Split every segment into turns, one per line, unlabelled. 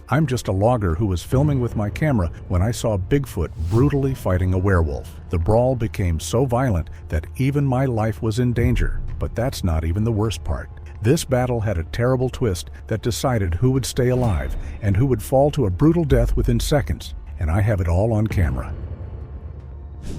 I'm just a logger who was filming with my camera when I saw Bigfoot brutally fighting a werewolf. The brawl became so violent that even my life was in danger. But that's not even the worst part. This battle had a terrible twist that decided who would stay alive and who would fall to a brutal death within seconds. And I have it all on camera.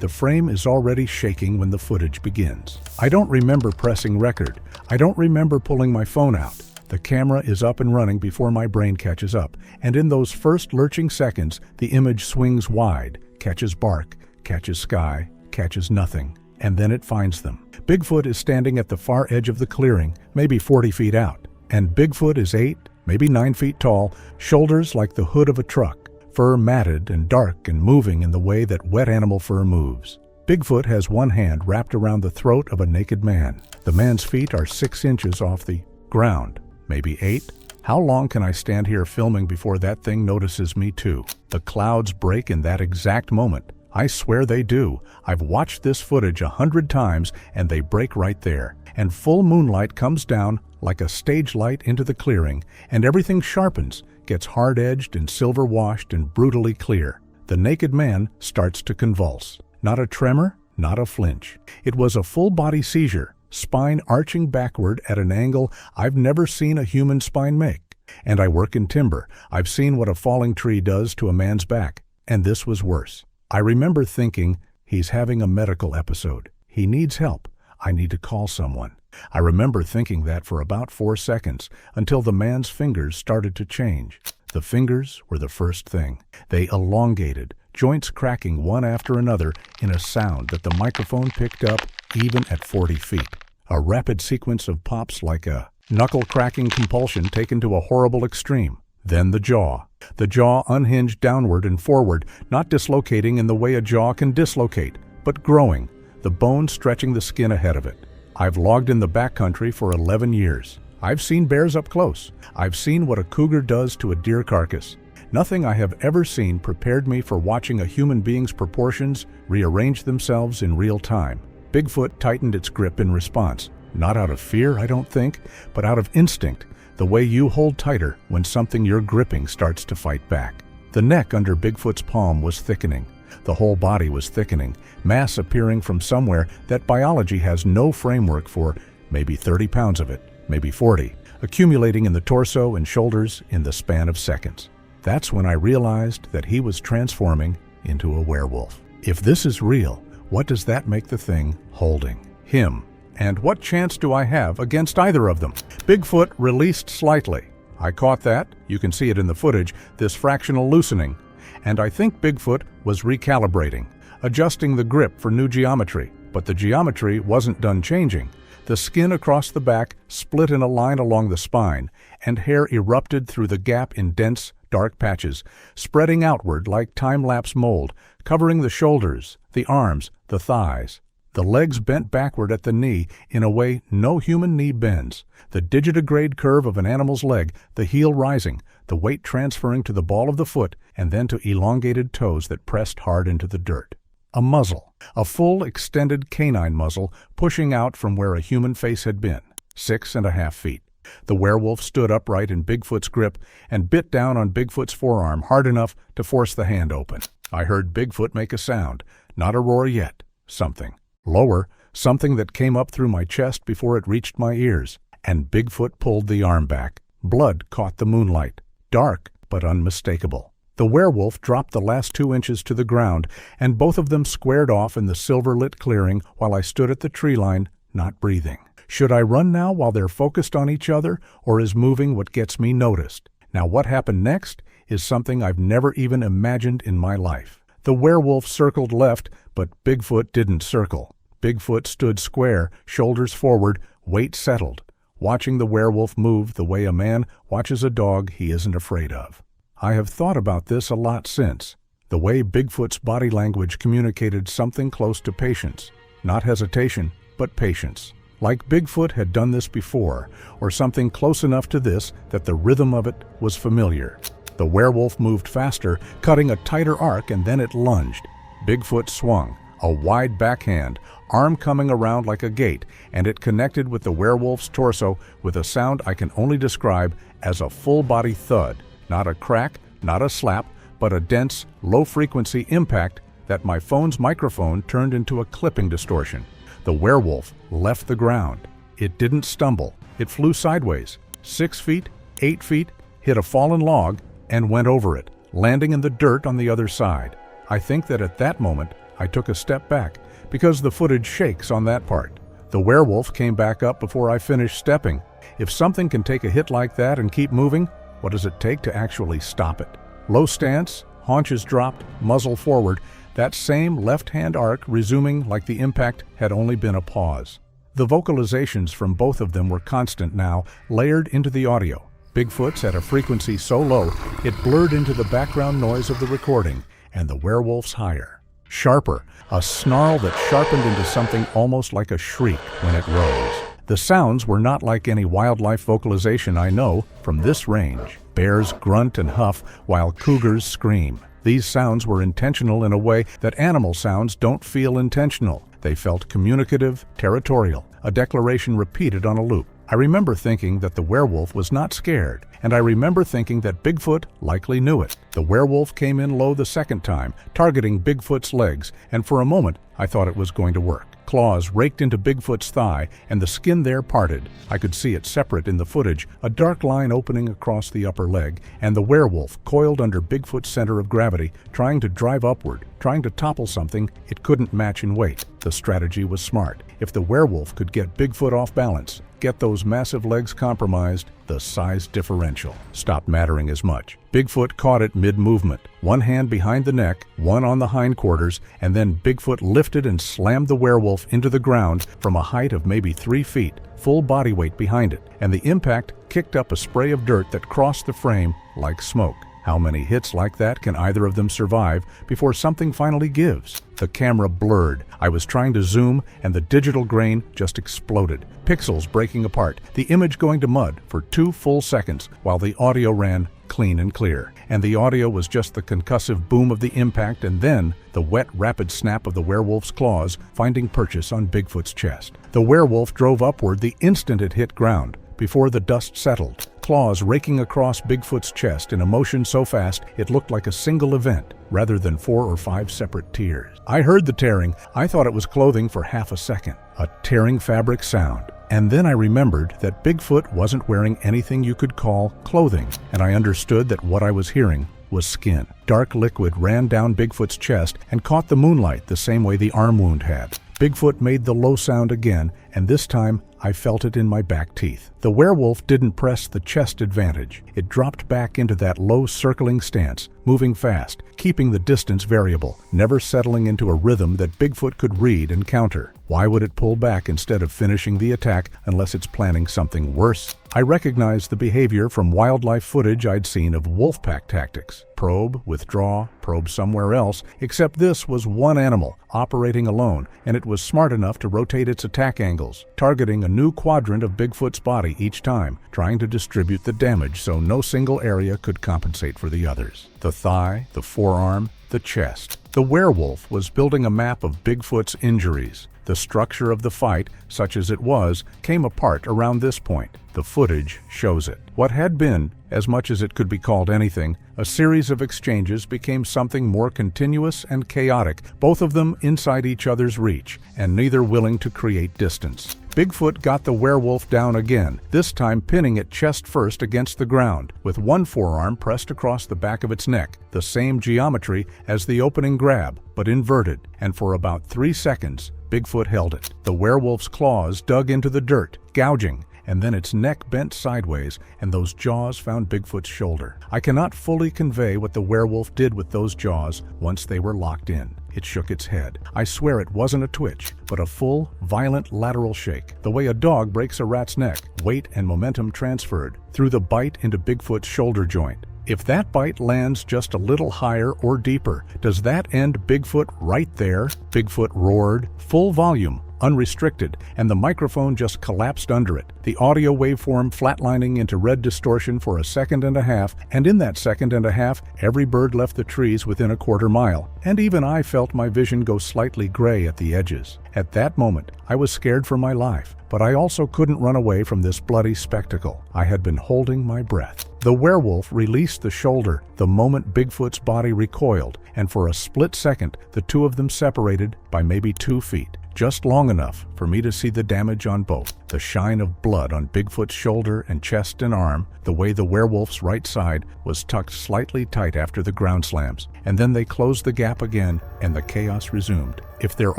The frame is already shaking when the footage begins. I don't remember pressing record. I don't remember pulling my phone out. The camera is up and running before my brain catches up, and in those first lurching seconds, the image swings wide, catches bark, catches sky, catches nothing, and then it finds them. Bigfoot is standing at the far edge of the clearing, maybe 40 feet out, and Bigfoot is 8, maybe 9 feet tall, shoulders like the hood of a truck, fur matted and dark and moving in the way that wet animal fur moves. Bigfoot has one hand wrapped around the throat of a naked man. The man's feet are 6 inches off the ground. Maybe 8? How long can I stand here filming before that thing notices me too? The clouds break in that exact moment. I swear they do. I've watched this footage 100 times and they break right there. And full moonlight comes down like a stage light into the clearing, and everything sharpens, gets hard-edged and silver-washed and brutally clear. The naked man starts to convulse. Not a tremor, not a flinch. It was a full-body seizure. Spine arching backward at an angle I've never seen a human spine make. And I work in timber. I've seen what a falling tree does to a man's back, and this was worse. I remember thinking, he's having a medical episode. He needs help. I need to call someone. I remember thinking that for about 4 seconds, until the man's fingers started to change. The fingers were the first thing. They elongated, joints cracking one after another in a sound that the microphone picked up even at 40 feet. A rapid sequence of pops like a knuckle-cracking compulsion taken to a horrible extreme. Then the jaw. The jaw unhinged downward and forward, not dislocating in the way a jaw can dislocate, but growing, the bone stretching the skin ahead of it. I've logged in the backcountry for 11 years. I've seen bears up close. I've seen what a cougar does to a deer carcass. Nothing I have ever seen prepared me for watching a human being's proportions rearrange themselves in real time. Bigfoot tightened its grip in response, not out of fear, I don't think, but out of instinct, the way you hold tighter when something you're gripping starts to fight back. The neck under Bigfoot's palm was thickening. The whole body was thickening, mass appearing from somewhere that biology has no framework for, maybe 30 pounds of it, maybe 40, accumulating in the torso and shoulders in the span of seconds. That's when I realized that he was transforming into a werewolf. If this is real, what does that make the thing holding? Him. And what chance do I have against either of them? Bigfoot released slightly. I caught that. You can see it in the footage, this fractional loosening. And I think Bigfoot was recalibrating, adjusting the grip for new geometry. But the geometry wasn't done changing. The skin across the back split in a line along the spine, and hair erupted through the gap in dense, dark patches, spreading outward like time-lapse mold, covering the shoulders, the arms, the thighs. The legs bent backward at the knee in a way no human knee bends. The digitigrade curve of an animal's leg, the heel rising, the weight transferring to the ball of the foot, and then to elongated toes that pressed hard into the dirt. A muzzle, a full extended canine muzzle pushing out from where a human face had been, 6.5 feet. The werewolf stood upright in Bigfoot's grip and bit down on Bigfoot's forearm hard enough to force the hand open. I heard Bigfoot make a sound, not a roar yet, something. Lower, something that came up through my chest before it reached my ears, and Bigfoot pulled the arm back. Blood caught the moonlight, dark but unmistakable. The werewolf dropped the last 2 inches to the ground, and both of them squared off in the silver-lit clearing while I stood at the tree line, not breathing. Should I run now while they're focused on each other, or is moving what gets me noticed? Now what happened next is something I've never even imagined in my life. The werewolf circled left, but Bigfoot didn't circle. Bigfoot stood square, shoulders forward, weight settled, watching the werewolf move the way a man watches a dog he isn't afraid of. I have thought about this a lot since. The way Bigfoot's body language communicated something close to patience. Not hesitation, but patience. Like Bigfoot had done this before, or something close enough to this that the rhythm of it was familiar. The werewolf moved faster, cutting a tighter arc, and then it lunged. Bigfoot swung, a wide backhand, arm coming around like a gate, and it connected with the werewolf's torso with a sound I can only describe as a full-body thud, Not a crack, not a slap, but a dense, low-frequency impact that my phone's microphone turned into a clipping distortion. The werewolf left the ground. It didn't stumble. It flew sideways, 6 feet, 8 feet, hit a fallen log, and went over it, landing in the dirt on the other side. I think that at that moment, I took a step back, because the footage shakes on that part. The werewolf came back up before I finished stepping. If something can take a hit like that and keep moving, what does it take to actually stop it? Low stance, haunches dropped, muzzle forward, that same left-hand arc resuming like the impact had only been a pause. The vocalizations from both of them were constant now, layered into the audio. Bigfoot's at a frequency so low, it blurred into the background noise of the recording, and the werewolf's higher. Sharper, a snarl that sharpened into something almost like a shriek when it rose. The sounds were not like any wildlife vocalization I know from this range. Bears grunt and huff while cougars scream. These sounds were intentional in a way that animal sounds don't feel intentional. They felt communicative, territorial, a declaration repeated on a loop. I remember thinking that the werewolf was not scared, and I remember thinking that Bigfoot likely knew it. The werewolf came in low the second time, targeting Bigfoot's legs, and for a moment I thought it was going to work. Claws raked into Bigfoot's thigh, and the skin there parted. I could see it separate in the footage, a dark line opening across the upper leg, and the werewolf coiled under Bigfoot's center of gravity, trying to drive upward, trying to topple something it couldn't match in weight. The strategy was smart. If the werewolf could get Bigfoot off balance, get those massive legs compromised, the size differential stopped mattering as much. Bigfoot caught it mid-movement, one hand behind the neck, one on the hindquarters, and then Bigfoot lifted and slammed the werewolf into the ground from a height of maybe 3 feet, full body weight behind it, and the impact kicked up a spray of dirt that crossed the frame like smoke. How many hits like that can either of them survive before something finally gives? The camera blurred. I was trying to zoom, and the digital grain just exploded. Pixels breaking apart, the image going to mud for 2 full seconds, while the audio ran clean and clear. And the audio was just the concussive boom of the impact, and then the wet, rapid snap of the werewolf's claws finding purchase on Bigfoot's chest. The werewolf drove upward the instant it hit ground, before the dust settled. Claws raking across Bigfoot's chest in a motion so fast it looked like a single event, rather than 4 or 5 separate tears. I heard the tearing. I thought it was clothing for half a second. A tearing fabric sound. And then I remembered that Bigfoot wasn't wearing anything you could call clothing, and I understood that what I was hearing was skin. Dark liquid ran down Bigfoot's chest and caught the moonlight the same way the arm wound had. Bigfoot made the low sound again, and this time I felt it in my back teeth. The werewolf didn't press the chest advantage. It dropped back into that low circling stance, moving fast, keeping the distance variable, never settling into a rhythm that Bigfoot could read and counter. Why would it pull back instead of finishing the attack unless it's planning something worse? I recognized the behavior from wildlife footage I'd seen of wolf pack tactics. Probe, withdraw, probe somewhere else, except this was one animal, operating alone, and it was smart enough to rotate its attack angles, targeting a new quadrant of Bigfoot's body each time, trying to distribute the damage so no single area could compensate for the others. The thigh, the forearm, the chest. The werewolf was building a map of Bigfoot's injuries. The structure of the fight, such as it was, came apart around this point. The footage shows it. What had been, as much as it could be called anything, a series of exchanges became something more continuous and chaotic, both of them inside each other's reach, and neither willing to create distance. Bigfoot got the werewolf down again, this time pinning it chest first against the ground, with one forearm pressed across the back of its neck, the same geometry as the opening grab, but inverted, and for about 3 seconds, Bigfoot held it. The werewolf's claws dug into the dirt, gouging, and then its neck bent sideways, and those jaws found Bigfoot's shoulder. I cannot fully convey what the werewolf did with those jaws once they were locked in. It shook its head. I swear it wasn't a twitch, but a full, violent lateral shake, the way a dog breaks a rat's neck, weight and momentum transferred through the bite into Bigfoot's shoulder joint. If that bite lands just a little higher or deeper, does that end Bigfoot right there? Bigfoot roared, full volume, unrestricted, and the microphone just collapsed under it, the audio waveform flatlining into red distortion for a second and a half, and in that second and a half, every bird left the trees within a quarter mile, and even I felt my vision go slightly gray at the edges. At that moment, I was scared for my life, but I also couldn't run away from this bloody spectacle. I had been holding my breath. The werewolf released the shoulder the moment Bigfoot's body recoiled, and for a split second, the two of them separated by maybe 2 feet. Just long enough for me to see the damage on both. The shine of blood on Bigfoot's shoulder and chest and arm, the way the werewolf's right side was tucked slightly tight after the ground slams, and then they closed the gap again and the chaos resumed. If they're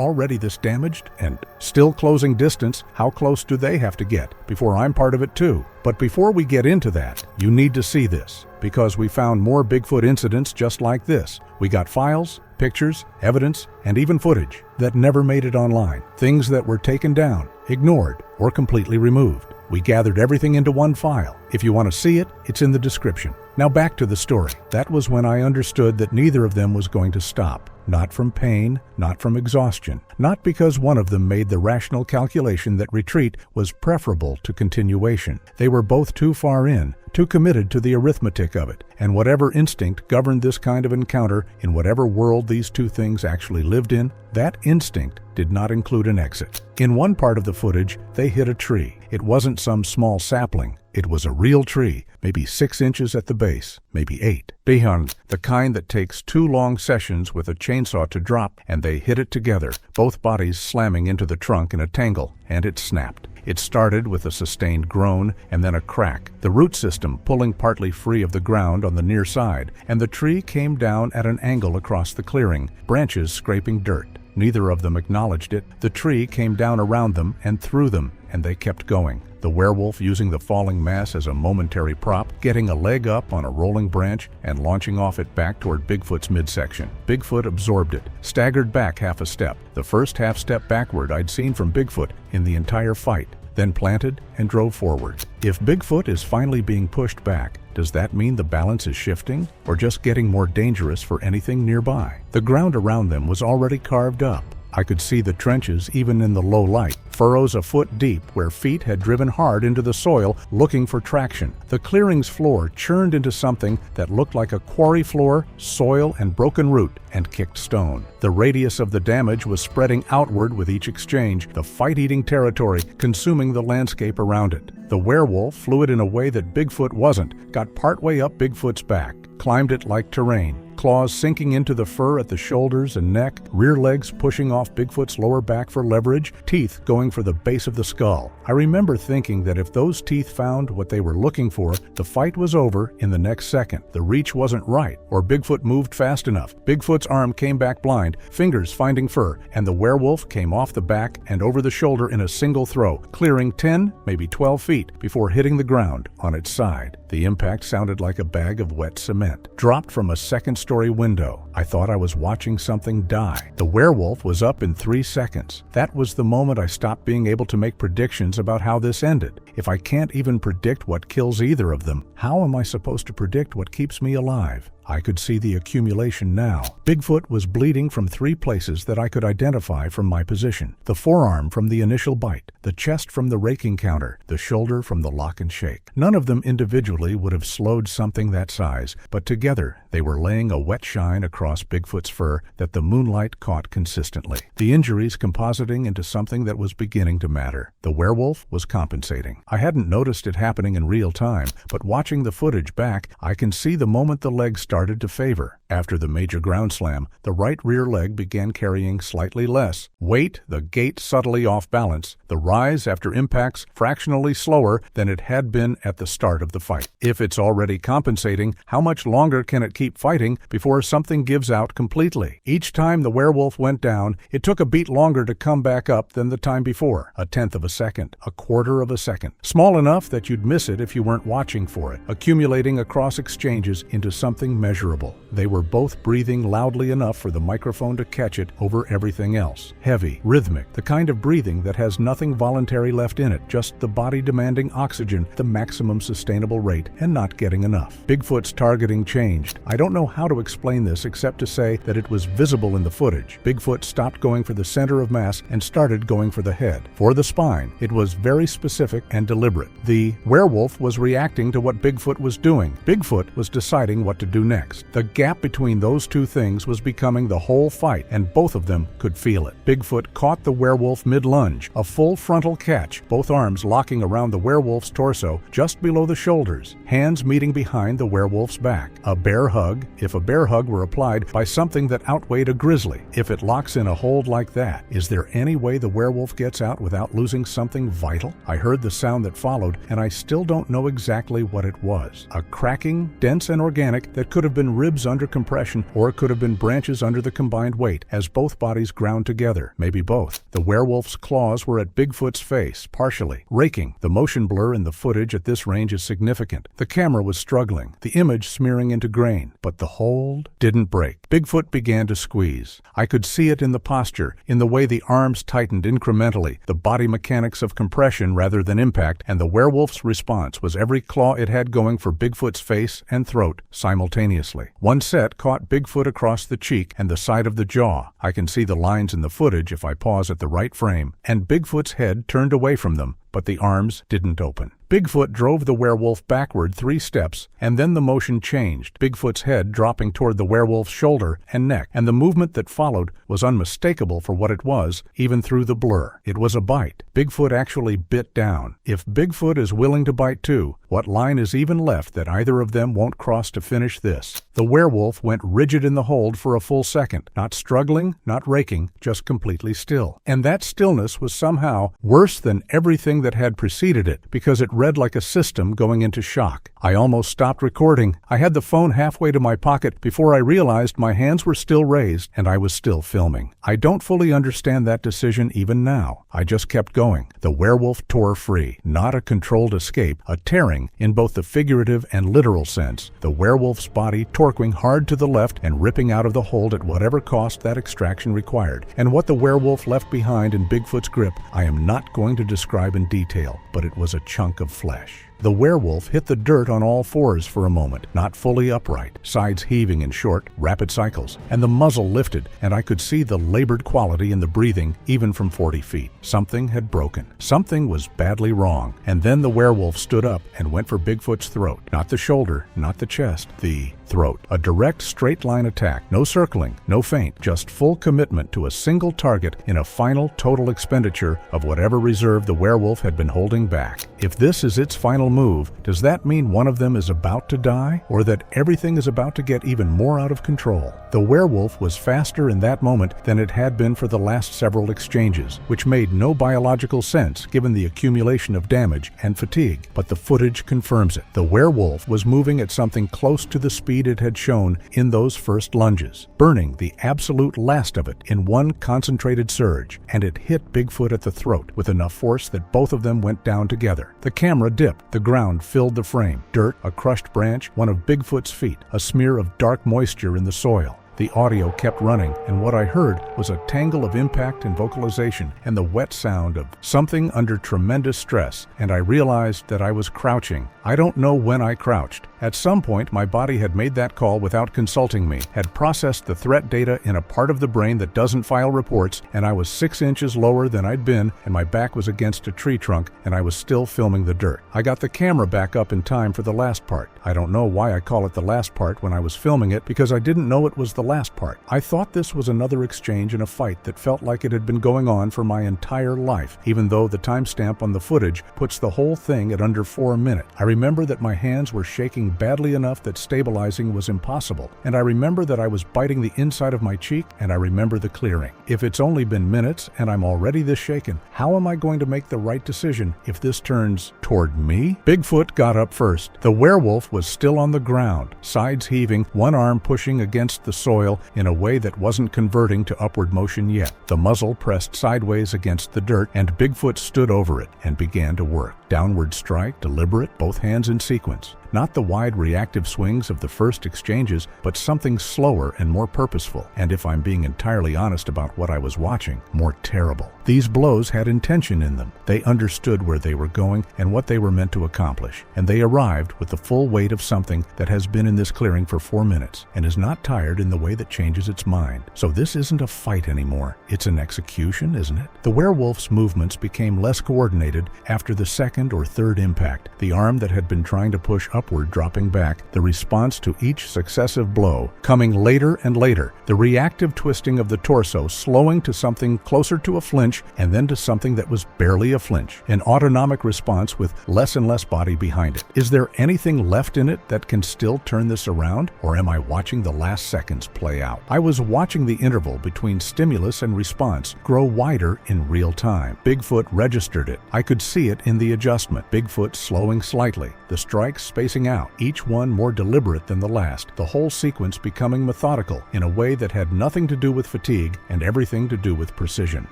already this damaged and still closing distance, how close do they have to get before I'm part of it too? But before we get into that, you need to see this, because we found more Bigfoot incidents just like this. We got files, pictures, evidence, and even footage that never made it online. Things that were taken down, ignored, or completely removed. We gathered everything into one file. If you want to see it, it's in the description. Now back to the story. That was when I understood that neither of them was going to stop. Not from pain, not from exhaustion. Not because one of them made the rational calculation that retreat was preferable to continuation. They were both too far in, too committed to the arithmetic of it, and whatever instinct governed this kind of encounter in whatever world these two things actually lived in, that instinct did not include an exit. In one part of the footage, they hit a tree. It wasn't some small sapling. It was a real tree, maybe 6 inches at the base, maybe 8. Beyond, the kind that takes 2 long sessions with a chainsaw to drop, and they hit it together, both bodies slamming into the trunk in a tangle, and it snapped. It started with a sustained groan and then a crack, the root system pulling partly free of the ground on the near side, and the tree came down at an angle across the clearing, branches scraping dirt. Neither of them acknowledged it. The tree came down around them and through them, and they kept going. The werewolf using the falling mass as a momentary prop, getting a leg up on a rolling branch and launching off it back toward Bigfoot's midsection. Bigfoot absorbed it, staggered back half a step, the first half step backward I'd seen from Bigfoot in the entire fight, then planted and drove forward. If Bigfoot is finally being pushed back, does that mean the balance is shifting or just getting more dangerous for anything nearby? The ground around them was already carved up. I could see the trenches even in the low light, furrows a foot deep where feet had driven hard into the soil looking for traction. The clearing's floor churned into something that looked like a quarry floor, soil and broken root, and kicked stone. The radius of the damage was spreading outward with each exchange, the fight-eating territory consuming the landscape around it. The werewolf flew it in a way that Bigfoot wasn't, got partway up Bigfoot's back, climbed it like terrain. Claws sinking into the fur at the shoulders and neck, rear legs pushing off Bigfoot's lower back for leverage, teeth going for the base of the skull. I remember thinking that if those teeth found what they were looking for, the fight was over in the next second. The reach wasn't right, or Bigfoot moved fast enough. Bigfoot's arm came back blind, fingers finding fur, and the werewolf came off the back and over the shoulder in a single throw, clearing 10, maybe 12 feet before hitting the ground on its side. The impact sounded like a bag of wet cement. Dropped from a second-story window. I thought I was watching something die. The werewolf was up in 3 seconds. That was the moment I stopped being able to make predictions about how this ended. If I can't even predict what kills either of them, how am I supposed to predict what keeps me alive? I could see the accumulation now. Bigfoot was bleeding from 3 places that I could identify from my position. The forearm from the initial bite, the chest from the raking counter, the shoulder from the lock and shake. None of them individually would have slowed something that size, but together they were laying a wet shine across Bigfoot's fur that the moonlight caught consistently. The injuries compositing into something that was beginning to matter. The werewolf was compensating. I hadn't noticed it happening in real time, but watching the footage back, I can see the moment the leg started to favor. After the major ground slam, the right rear leg began carrying slightly less weight, the gait subtly off balance, the rise after impacts fractionally slower than it had been at the start of the fight. If it's already compensating, how much longer can it keep fighting before something gives out completely? Each time the werewolf went down, it took a beat longer to come back up than the time before. 1/10 of a second, 1/4 of a second. Small enough that you'd miss it if you weren't watching for it, accumulating across exchanges into something measurable. They were both breathing loudly enough for the microphone to catch it over everything else. Heavy, rhythmic, the kind of breathing that has nothing voluntary left in it, just the body demanding oxygen, the maximum sustainable rate, and not getting enough. Bigfoot's targeting changed. I don't know how to explain this except to say that it was visible in the footage. Bigfoot stopped going for the center of mass and started going for the head, for the spine. It was very specific and deliberate. The werewolf was reacting to what Bigfoot was doing. Bigfoot was deciding what to do next. The gap between those two things was becoming the whole fight, and both of them could feel it. Bigfoot caught the werewolf mid-lunge, a full frontal catch, both arms locking around the werewolf's torso just below the shoulders, hands meeting behind the werewolf's back. A bear hug, if a bear hug were applied by something that outweighed a grizzly. If it locks in a hold like that, is there any way the werewolf gets out without losing something vital? I heard the sound that followed, and I still don't know exactly what it was. A cracking, dense and organic that could have been ribs under compression, or it could have been branches under the combined weight, as both bodies ground together. Maybe both. The werewolf's claws were at Bigfoot's face, partially, raking. The motion blur in the footage at this range is significant. The camera was struggling, the image smearing into grain, but the hold didn't break. Bigfoot began to squeeze. I could see it in the posture, in the way the arms tightened incrementally, the body mechanics of compression rather than impact, and the werewolf's response was every claw it had going for Bigfoot's face and throat simultaneously. One set caught Bigfoot across the cheek and the side of the jaw. I can see the lines in the footage if I pause at the right frame, and Bigfoot's head turned away from them, but the arms didn't open. Bigfoot drove the werewolf backward 3 steps, and then the motion changed, Bigfoot's head dropping toward the werewolf's shoulder and neck, and the movement that followed was unmistakable for what it was, even through the blur. It was a bite. Bigfoot actually bit down. If Bigfoot is willing to bite too, what line is even left that either of them won't cross to finish this? The werewolf went rigid in the hold for a full second, not struggling, not raking, just completely still. And that stillness was somehow worse than everything that had preceded it, because it read like a system going into shock. I almost stopped recording. I had the phone halfway to my pocket before I realized my hands were still raised and I was still filming. I don't fully understand that decision even now. I just kept going. The werewolf tore free, not a controlled escape, a tearing in both the figurative and literal sense. The werewolf's body torquing hard to the left and ripping out of the hold at whatever cost that extraction required. And what the werewolf left behind in Bigfoot's grip, I am not going to describe in detail, but it was a chunk of flesh. The werewolf hit the dirt on all fours for a moment, not fully upright, sides heaving in short, rapid cycles, and the muzzle lifted, and I could see the labored quality in the breathing even from 40 feet. Something had broken. Something was badly wrong. And then the werewolf stood up and went for Bigfoot's throat. Not the shoulder, not the chest, the throat. A direct, straight-line attack. No circling, no feint, just full commitment to a single target in a final total expenditure of whatever reserve the werewolf had been holding back. If this is its final move, does that mean one of them is about to die, or that everything is about to get even more out of control? The werewolf was faster in that moment than it had been for the last several exchanges, which made no biological sense given the accumulation of damage and fatigue, but the footage confirms it. The werewolf was moving at something close to the speed it had shown in those first lunges, burning the absolute last of it in one concentrated surge, and it hit Bigfoot at the throat with enough force that both of them went down together. The camera dipped. The ground filled the frame. Dirt, a crushed branch, one of Bigfoot's feet, a smear of dark moisture in the soil. The audio kept running, and what I heard was a tangle of impact and vocalization and the wet sound of something under tremendous stress, and I realized that I was crouching. I don't know when I crouched. At some point, my body had made that call without consulting me, had processed the threat data in a part of the brain that doesn't file reports, and I was 6 inches lower than I'd been, and my back was against a tree trunk, and I was still filming the dirt. I got the camera back up in time for the last part. I don't know why I call it the last part when I was filming it, because I didn't know it was the last part. I thought this was another exchange in a fight that felt like it had been going on for my entire life, even though the timestamp on the footage puts the whole thing at under 4 minutes. I remember that my hands were shaking badly enough that stabilizing was impossible, and I remember that I was biting the inside of my cheek, and I remember the clearing. If it's only been minutes and I'm already this shaken, how am I going to make the right decision if this turns toward me? Bigfoot got up first. The werewolf was still on the ground, sides heaving, one arm pushing against the soil in a way that wasn't converting to upward motion yet. The muzzle pressed sideways against the dirt, and Bigfoot stood over it and began to work. Downward strike, deliberate, both hands in sequence. Not the wide reactive swings of the first exchanges, but something slower and more purposeful, and if I'm being entirely honest about what I was watching, more terrible. These blows had intention in them. They understood where they were going and what they were meant to accomplish, and they arrived with the full weight of something that has been in this clearing for 4 minutes and is not tired in the way that changes its mind. So this isn't a fight anymore. It's an execution, isn't it? The werewolf's movements became less coordinated after the second or third impact. The arm that had been trying to push upward dropping back, the response to each successive blow coming later and later, the reactive twisting of the torso slowing to something closer to a flinch and then to something that was barely a flinch, an autonomic response with less and less body behind it. Is there anything left in it that can still turn this around, or am I watching the last seconds play out? I was watching the interval between stimulus and response grow wider in real time. Bigfoot registered it. I could see it in the adjustment. Bigfoot slowing slightly, the strikes spacing out, each one more deliberate than the last, the whole sequence becoming methodical in a way that had nothing to do with fatigue and everything to do with precision.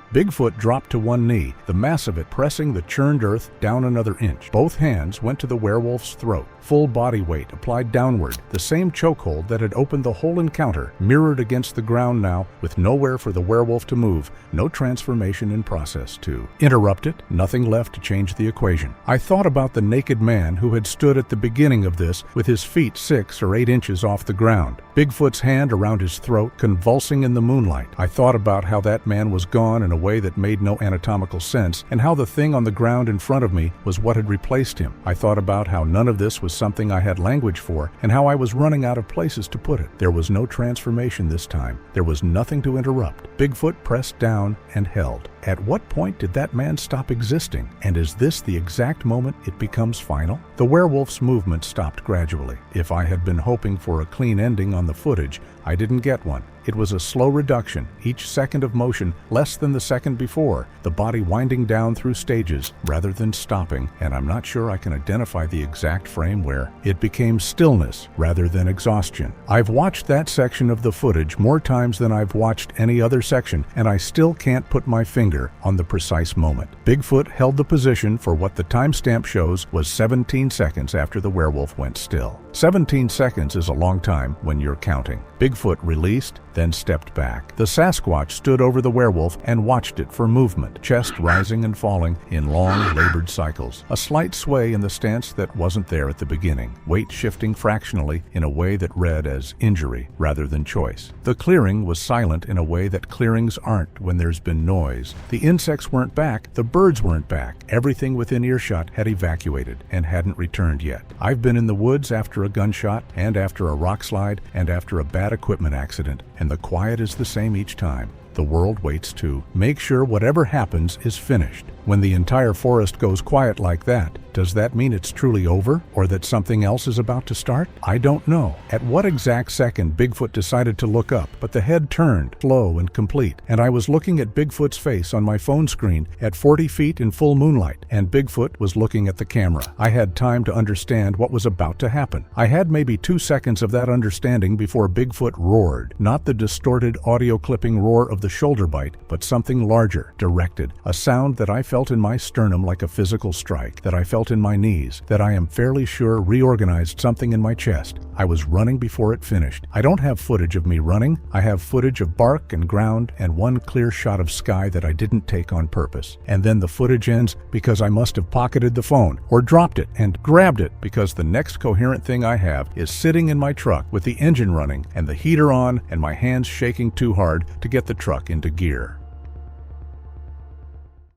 Bigfoot dropped to one knee, the mass of it pressing the churned earth down another inch. Both hands went to the werewolf's throat, full body weight applied downward, the same chokehold that had opened the whole encounter, mirrored against the ground now, with nowhere for the werewolf to move, no transformation in process to interrupt it, nothing left to change the equation. I thought about the naked man who had stood at the beginning of this with his feet 6 or 8 inches off the ground, Bigfoot's hand around his throat, convulsing in the moonlight. I thought about how that man was gone in a way that made no anatomical sense, and how the thing on the ground in front of me was what had replaced him. I thought about how none of this was something I had language for, and how I was running out of places to put it. There was no transformation this time. There was nothing to interrupt. Bigfoot pressed down and held. At what point did that man stop existing? And is this the exact moment it becomes final? The werewolf's movement stopped gradually. If I had been hoping for a clean ending on the footage, I didn't get one. It was a slow reduction, each second of motion less than the second before, the body winding down through stages rather than stopping, and I'm not sure I can identify the exact frame where it became stillness rather than exhaustion. I've watched that section of the footage more times than I've watched any other section, and I still can't put my finger on the precise moment. Bigfoot held the position for what the timestamp shows was 17 seconds after the werewolf went still. 17 seconds is a long time when you're counting. Bigfoot released, then stepped back. The Sasquatch stood over the werewolf and watched it for movement, chest rising and falling in long, labored cycles. A slight sway in the stance that wasn't there at the beginning, weight shifting fractionally in a way that read as injury rather than choice. The clearing was silent in a way that clearings aren't when there's been noise. The insects weren't back, the birds weren't back. Everything within earshot had evacuated and hadn't returned yet. I've been in the woods after a gunshot, and after a rock slide, and after a bad equipment accident, and the quiet is the same each time. The world waits to make sure whatever happens is finished. When the entire forest goes quiet like that, does that mean it's truly over, or that something else is about to start? I don't know. At what exact second Bigfoot decided to look up, but the head turned, slow and complete, and I was looking at Bigfoot's face on my phone screen at 40 feet in full moonlight, and Bigfoot was looking at the camera. I had time to understand what was about to happen. I had maybe 2 seconds of that understanding before Bigfoot roared, not the distorted audio clipping roar of the shoulder bite, but something larger, directed, a sound that I felt in my sternum like a physical strike, that I felt in my knees, that I am fairly sure reorganized something in my chest. I was running before it finished. I don't have footage of me running. I have footage of bark and ground and one clear shot of sky that I didn't take on purpose. And then the footage ends because I must have pocketed the phone or dropped it and grabbed it, because the next coherent thing I have is sitting in my truck with the engine running and the heater on and my hands shaking too hard to get the truck into gear.